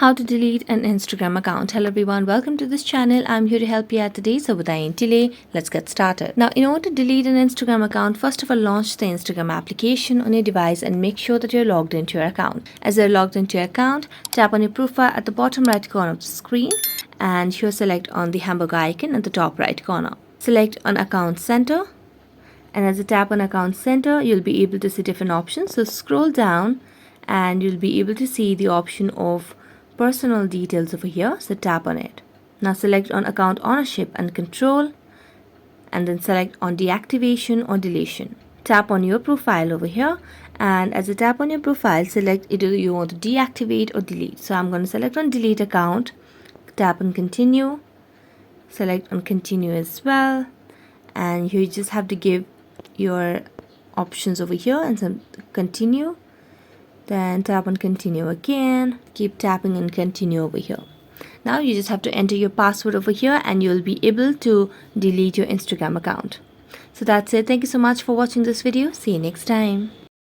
How to delete an Instagram account. Hello everyone, welcome to this channel. I'm here to help you out today. So without any delay, let's get started. Now, in order to delete an Instagram account, first of all, launch the Instagram application on your device and make sure that you're logged into your account. As you're logged into your account, tap on your profile at the bottom right corner of the screen and here select on the hamburger icon at the top right corner. Select on Account Center, and as you tap on Account Center, you'll be able to see different options. So scroll down and you'll be able to see the option of personal details over here, so tap on it. Now select on Account Ownership and Control and then select on Deactivation or Deletion. Tap on your profile over here, and as you tap on your profile, select either you want to deactivate or delete. So I'm going to select on Delete Account, tap on Continue, select on Continue as well, and you just have to give your options over here and then continue. Then tap on Continue again. Keep tapping and continue over here. Now you just have to enter your password over here and you'll be able to delete your Instagram account. So that's it. Thank you so much for watching this video. See you next time.